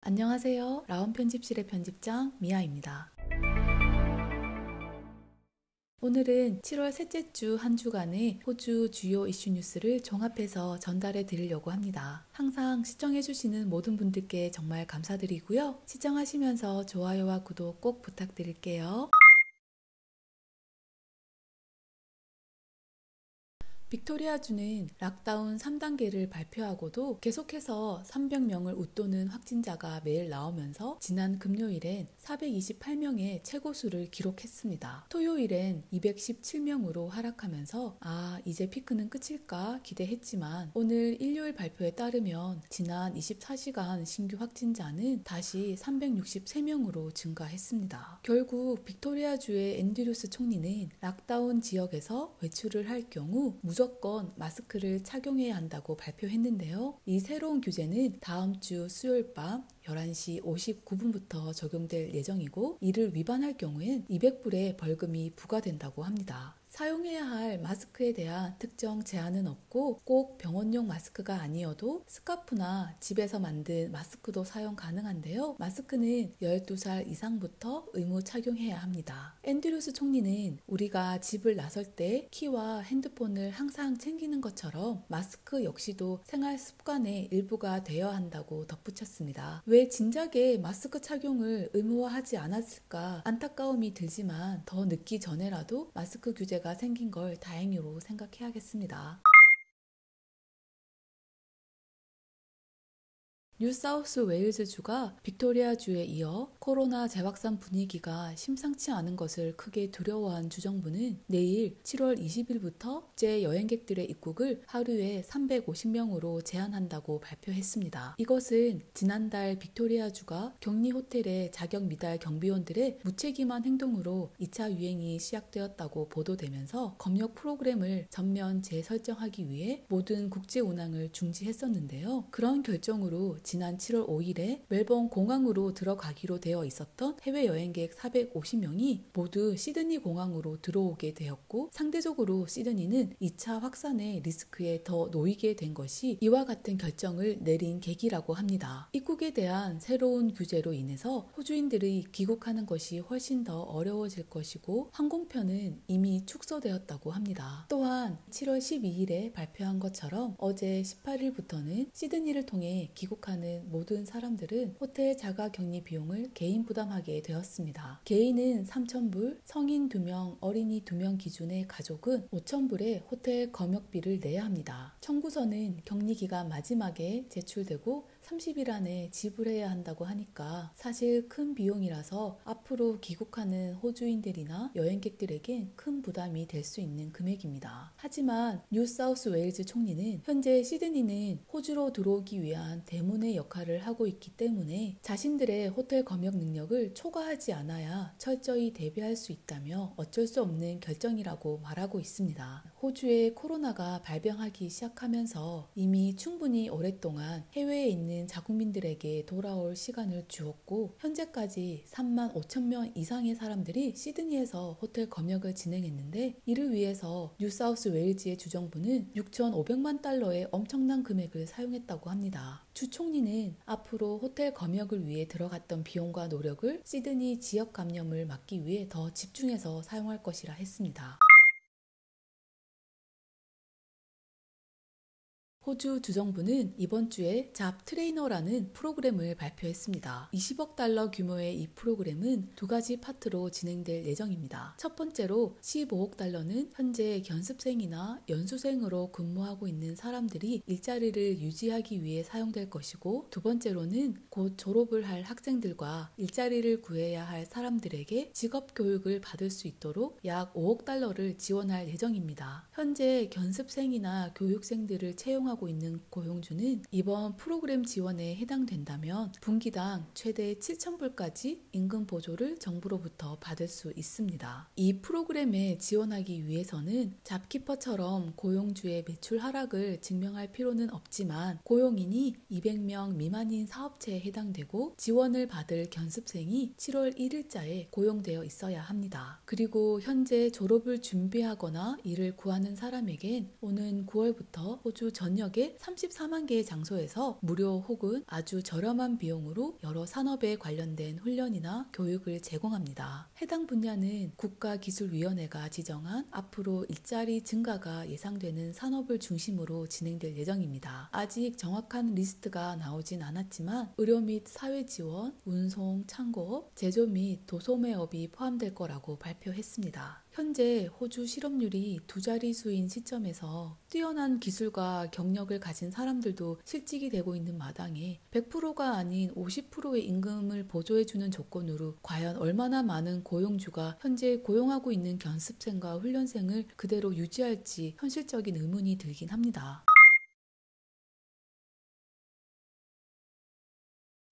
안녕하세요. 라온 편집실의 편집장 미아입니다. 오늘은 7월 셋째 주 한 주간의 호주 주요 이슈 뉴스를 종합해서 전달해 드리려고 합니다. 항상 시청해주시는 모든 분들께 정말 감사드리고요. 시청하시면서 좋아요와 구독 꼭 부탁드릴게요. 빅토리아주는 락다운 3단계를 발표하고도 계속해서 300명을 웃도는 확진자가 매일 나오면서 지난 금요일엔 428명의 최고수를 기록했습니다. 토요일엔 217명으로 하락하면서 이제 피크는 끝일까 기대했지만 오늘 일요일 발표에 따르면 지난 24시간 신규 확진자는 다시 363명으로 증가했습니다. 결국 빅토리아주의 앤드류스 총리는 락다운 지역에서 외출을 할 경우 무조건 마스크를 착용해야 한다고 발표했는데요. 이 새로운 규제는 다음 주 수요일 밤 11시 59분부터 적용될 예정이고 이를 위반할 경우엔 200불의 벌금이 부과된다고 합니다. 사용해야 할 마스크에 대한 특정 제한은 없고 꼭 병원용 마스크가 아니어도 스카프나 집에서 만든 마스크도 사용 가능한데요. 마스크는 12살 이상부터 의무 착용해야 합니다. 앤드류스 총리는 우리가 집을 나설 때 키와 핸드폰을 항상 챙기는 것처럼 마스크 역시도 생활 습관의 일부가 되어야 한다고 덧붙였습니다. 왜 진작에 마스크 착용을 의무화하지 않았을까 안타까움이 들지만 더 늦기 전에라도 마스크 규제가 생긴 걸 다행으로 생각해야겠습니다. 뉴사우스웨일즈주가 빅토리아주에 이어 코로나 재확산 분위기가 심상치 않은 것을 크게 두려워한 주정부는 내일 7월 20일부터 국제 여행객들의 입국을 하루에 350명으로 제한한다고 발표했습니다. 이것은 지난달 빅토리아주가 격리 호텔의 자격 미달 경비원들의 무책임한 행동으로 2차 유행이 시작되었다고 보도되면서 검역 프로그램을 전면 재설정하기 위해 모든 국제 운항을 중지했었는데요. 그런 결정으로 지난 7월 5일에 멜번 공항으로 들어가기로 되어 있었던 해외 여행객 450명이 모두 시드니 공항으로 들어오게 되었고 상대적으로 시드니는 2차 확산의 리스크에 더 놓이게 된 것이 이와 같은 결정을 내린 계기라고 합니다. 입국에 대한 새로운 규제로 인해서 호주인들이 귀국하는 것이 훨씬 더 어려워질 것이고 항공편은 이미 축소되었다고 합니다. 또한 7월 12일에 발표한 것처럼 어제 18일부터는 시드니를 통해 귀국하는 모든 사람들은 호텔 자가격리 비용을 개인 부담하게 되었습니다. 개인은 3,000불, 성인 2명, 어린이 2명 기준의 가족은 5,000불의 호텔 검역비를 내야 합니다. 청구서는 격리기간 마지막에 제출되고 30일 안에 지불해야 한다고 하니까 사실 큰 비용이라서 앞으로 귀국하는 호주인들이나 여행객들에겐 큰 부담이 될 수 있는 금액입니다. 하지만 뉴사우스웨일즈 총리는 현재 시드니는 호주로 들어오기 위한 대문의 역할을 하고 있기 때문에 자신들의 호텔 검역 능력을 초과하지 않아야 철저히 대비할 수 있다며 어쩔 수 없는 결정이라고 말하고 있습니다. 호주에 코로나가 발병하기 시작하면서 이미 충분히 오랫동안 해외에 있는 자국민들에게 돌아올 시간을 주었고 현재까지 3만 5천 명 이상의 사람들이 시드니에서 호텔 검역을 진행했는데 이를 위해서 뉴사우스웨일즈의 주정부는 6,500만 달러의 엄청난 금액을 사용했다고 합니다. 주 총리는 앞으로 호텔 검역을 위해 들어갔던 비용과 노력을 시드니 지역 감염을 막기 위해 더 집중해서 사용할 것이라 했습니다. 호주 주정부는 이번 주에 잡 트레이너라는 프로그램을 발표했습니다. 20억 달러 규모의 이 프로그램은 두 가지 파트로 진행될 예정입니다. 첫 번째로 15억 달러는 현재 연습생이나 연수생으로 근무하고 있는 사람들이 일자리를 유지하기 위해 사용될 것이고 두 번째로는 곧 졸업을 할 학생들과 일자리를 구해야 할 사람들에게 직업 교육을 받을 수 있도록 약 5억 달러를 지원할 예정입니다. 현재 연습생이나 교육생들을 채용하고 있는 고용주는 이번 프로그램 지원에 해당된다면 분기당 최대 7,000불까지 임금 보조를 정부로부터 받을 수 있습니다. 이 프로그램에 지원하기 위해서는 잡키퍼처럼 고용주의 매출 하락을 증명할 필요는 없지만 고용인이 200명 미만인 사업체에 해당되고 지원을 받을 견습생이 7월 1일자에 고용되어 있어야 합니다. 그리고 현재 졸업을 준비하거나 일을 구하는 사람에겐 오는 9월부터 호주 전역 전역의 34만 개의 장소에서 무료 혹은 아주 저렴한 비용으로 여러 산업에 관련된 훈련이나 교육을 제공합니다. 해당 분야는 국가기술위원회가 지정한 앞으로 일자리 증가가 예상되는 산업을 중심으로 진행될 예정입니다. 아직 정확한 리스트가 나오진 않았지만 의료 및 사회 지원, 운송, 창고업, 제조 및 도소매업이 포함될 거라고 발표했습니다. 현재 호주 실업률이 두 자릿수인 시점에서 뛰어난 기술과 경력을 가진 사람들도 실직이 되고 있는 마당에 100%가 아닌 50%의 임금을 보조해주는 조건으로 과연 얼마나 많은 고용주가 현재 고용하고 있는 견습생과 훈련생을 그대로 유지할지 현실적인 의문이 들긴 합니다.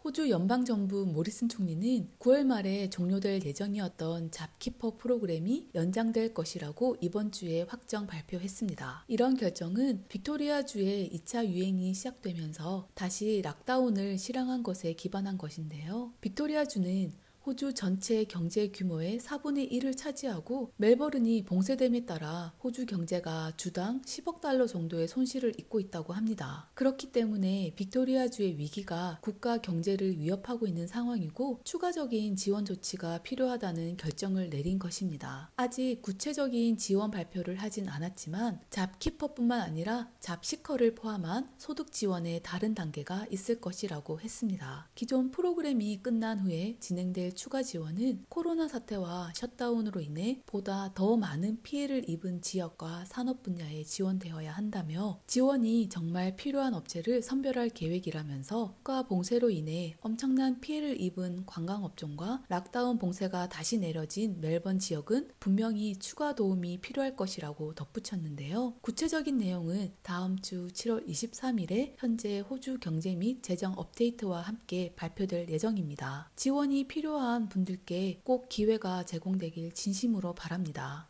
호주 연방정부 모리슨 총리는 9월 말에 종료될 예정이었던 잡키퍼 프로그램이 연장될 것이라고 이번 주에 확정 발표했습니다. 이런 결정은 빅토리아주의 2차 유행이 시작되면서 다시 락다운을 실행한 것에 기반한 것인데요. 빅토리아주는 호주 전체 경제 규모의 4분의 1을 차지하고 멜버른이 봉쇄됨에 따라 호주 경제가 주당 10억 달러 정도의 손실을 입고 있다고 합니다. 그렇기 때문에 빅토리아주의 위기가 국가 경제를 위협하고 있는 상황이고 추가적인 지원 조치가 필요하다는 결정을 내린 것입니다. 아직 구체적인 지원 발표를 하진 않았지만 잡키퍼뿐만 아니라 잡시커를 포함한 소득 지원의 다른 단계가 있을 것이라고 했습니다. 기존 프로그램이 끝난 후에 진행될 추가 지원은 코로나 사태와 셧다운으로 인해 보다 더 많은 피해를 입은 지역과 산업 분야에 지원되어야 한다며 지원이 정말 필요한 업체를 선별할 계획이라면서 국가 봉쇄로 인해 엄청난 피해를 입은 관광업종과 락다운 봉쇄가 다시 내려진 멜번 지역은 분명히 추가 도움이 필요할 것이라고 덧붙였는데요. 구체적인 내용은 다음 주 7월 23일에 현재 호주 경제 및 재정 업데이트와 함께 발표될 예정입니다. 지원이 필요한 분들께 꼭 기회가 제공되길 진심으로 바랍니다.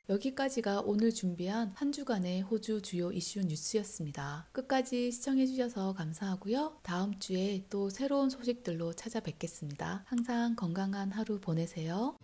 여기까지가 오늘 준비한 한 주간의 호주 주요 이슈 뉴스였습니다. 끝까지 시청해주셔서 감사하고요. 다음 주에 또 새로운 소식들로 찾아뵙겠습니다. 항상 건강한 하루 보내세요.